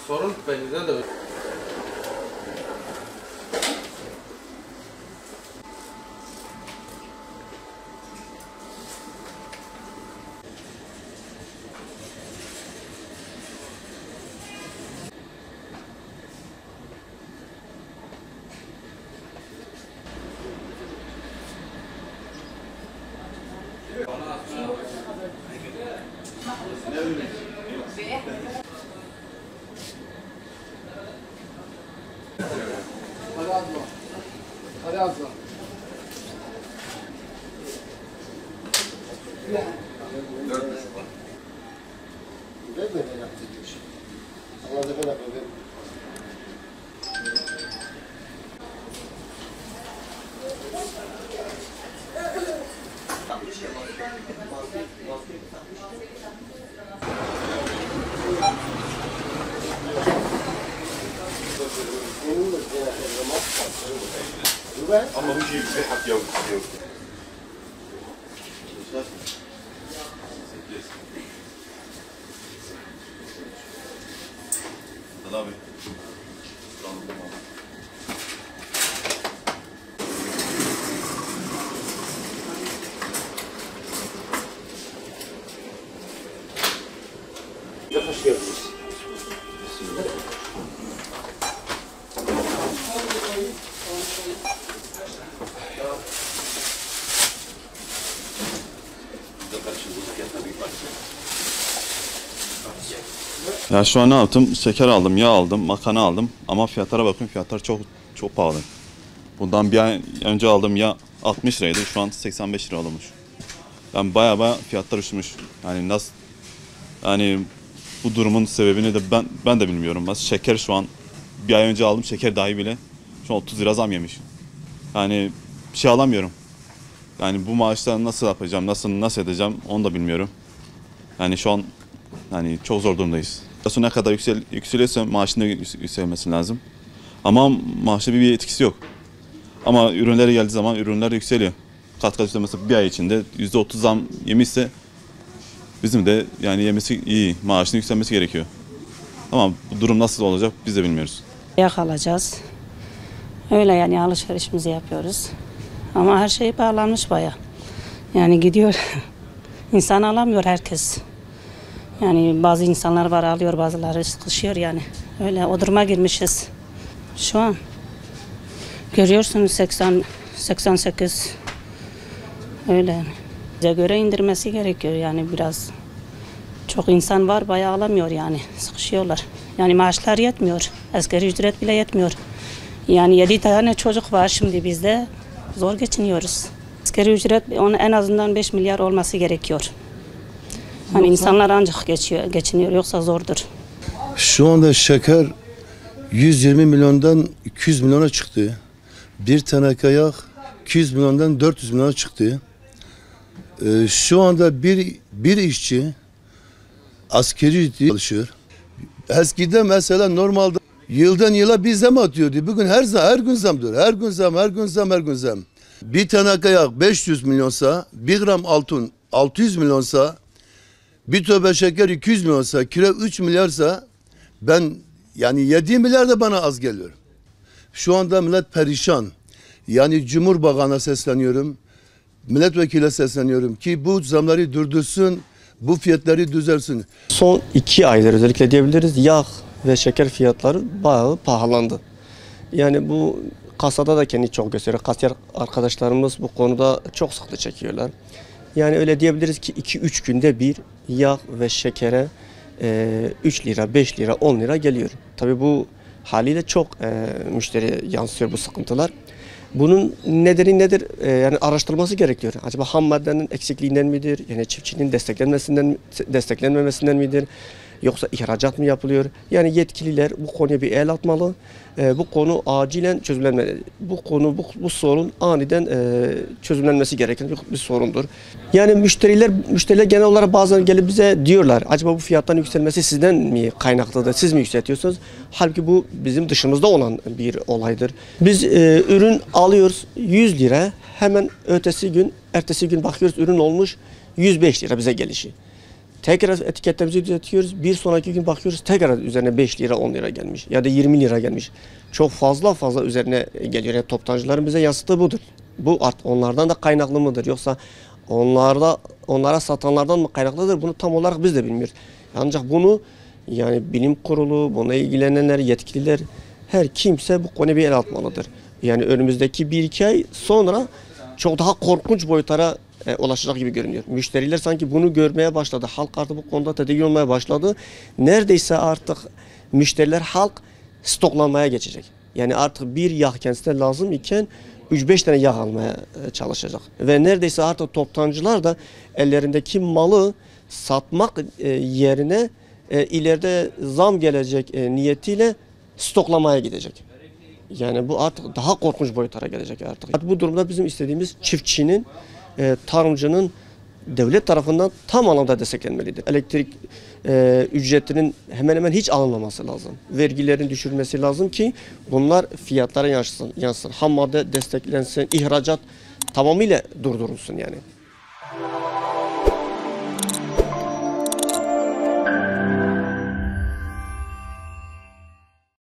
sorun peynirde de. Hadi Azma. Hadi Azma. أما بيجي بيحط يوم طلابي Ya şu an ne yaptım? Şeker aldım, yağ aldım, makarna aldım ama fiyatlara bakın, fiyatlar çok pahalı. Bundan bir ay önce aldığım yağ 60 liraydı, şu an 85 lira olmuş. Yani baya fiyatlar uçmuş. Yani nasıl, yani bu durumun sebebini de ben de bilmiyorum. Mesela şeker şu an bir ay önce aldım şeker dahi bile şu an 30 lira zam yemiş. Yani bir şey alamıyorum. Yani bu maaşla nasıl yapacağım, nasıl edeceğim onu da bilmiyorum. Yani şu an yani çok zor durumdayız. Ne kadar yükseliyorsa maaşın da yükselmesi lazım. Ama maaşta bir etkisi yok. Ama ürünlere geldiği zaman ürünler yükseliyor. Kat mesela bir ay içinde %30 zam yemişse bizim de yani yemesi iyi, maaşın yükselmesi gerekiyor. Ama bu durum nasıl olacak biz de bilmiyoruz. Yak alacağız. Öyle yani alışverişimizi yapıyoruz. Ama her şey pahalanmış bayağı. Yani gidiyor. İnsan alamıyor herkes. Yani bazı insanlar var alıyor, bazıları sıkışıyor yani. Öyle o duruma girmişiz. Şu an görüyorsunuz 88 öyle. Bize göre indirmesi gerekiyor yani biraz. Çok insan var bayağı alamıyor yani sıkışıyorlar. Yani maaşlar yetmiyor. Asgari ücret bile yetmiyor. Yani 7 tane çocuk var şimdi bizde. Zor geçiniyoruz. Asgari ücret onun en azından 5 milyar olması gerekiyor. Hani insanlar ancak geçiniyor yoksa zordur. Şu anda şeker 120 milyondan 200 milyona çıktı. Bir tane kayak 200 milyondan 400 milyona çıktı. Şu anda bir işçi asgari ücretle çalışıyor. Eskiden mesela normalde yıldan yıla bir zam atıyordu. Bugün her gün zamdır. Her gün zam. Bir tane kayak 500 milyonsa, 1 gram altın 600 milyonsa, bir torba şeker 200 milyonsa, kilo 3 milyarsa ben yani 7 milyar da bana az geliyor. Şu anda millet perişan. Yani Cumhurbaşkanı'na sesleniyorum. Milletvekiline sesleniyorum ki bu zamları durdursun, bu fiyatları düzelsin. Son 2 aydır özellikle diyebiliriz yağ ve şeker fiyatları bayağı pahalandı. Yani bu kasada da kendi çok gösteriyor. Kasiyer arkadaşlarımız bu konuda çok sıkıntı çekiyorlar. Yani öyle diyebiliriz ki 2-3 günde bir yağ ve şekere 3 lira, 5 lira, 10 lira geliyor. Tabii bu haliyle çok müşteri yansıyor bu sıkıntılar. Bunun nedeni nedir? Yani araştırılması gerekiyor. Acaba ham maddenin eksikliğinden midir? Yani çiftçinin desteklenmemesinden midir? Yoksa ihracat mı yapılıyor? Yani yetkililer bu konuya bir el atmalı. Bu konu acilen çözümlenmeli. Bu sorun aniden çözümlenmesi gereken bir sorundur. Yani müşteriler genel olarak bazen gelip bize diyorlar. Acaba bu fiyatların yükselmesi sizden mi kaynaklıdır? Siz mi yükseltiyorsunuz? Halbuki bu bizim dışımızda olan bir olaydır. Biz ürün alıyoruz 100 lira. Hemen ertesi gün bakıyoruz ürün olmuş 105 lira bize gelişi. Tekrar etiketlerimizi düzeltiyoruz. Bir sonraki gün bakıyoruz tekrar üzerine 5 lira 10 lira gelmiş ya da 20 lira gelmiş. Çok fazla üzerine geliyor. Yani toptancıların bize yansıttığı budur. Bu onlardan da kaynaklı mıdır yoksa onlara satanlardan mı kaynaklıdır? Bunu tam olarak biz de bilmiyoruz. Ancak bunu yani bilim kurulu, buna ilgilenenler, yetkililer, her kimse bu konuya bir el atmalıdır. Yani önümüzdeki 1-2 ay sonra çok daha korkunç boyutlara ulaşacak gibi görünüyor. Müşteriler sanki bunu görmeye başladı. Halk artık bu konuda tedirgin olmaya başladı. Neredeyse artık müşteriler, halk stoklanmaya geçecek. Yani artık bir yağ kendisine lazım iken 3-5 tane yağ almaya çalışacak. Ve neredeyse artık toptancılar da ellerindeki malı satmak yerine ileride zam gelecek niyetiyle stoklamaya gidecek. Yani bu artık daha korkunç boyutlara gelecek artık. Bu durumda bizim istediğimiz çiftçinin, tarımcının devlet tarafından tam anlamda desteklenmelidir. Elektrik ücretinin hemen hemen hiç alınmaması lazım. Vergilerin düşürülmesi lazım ki bunlar fiyatlara yansısın. Ham madde desteklensin, ihracat tamamıyla durdurulsun yani.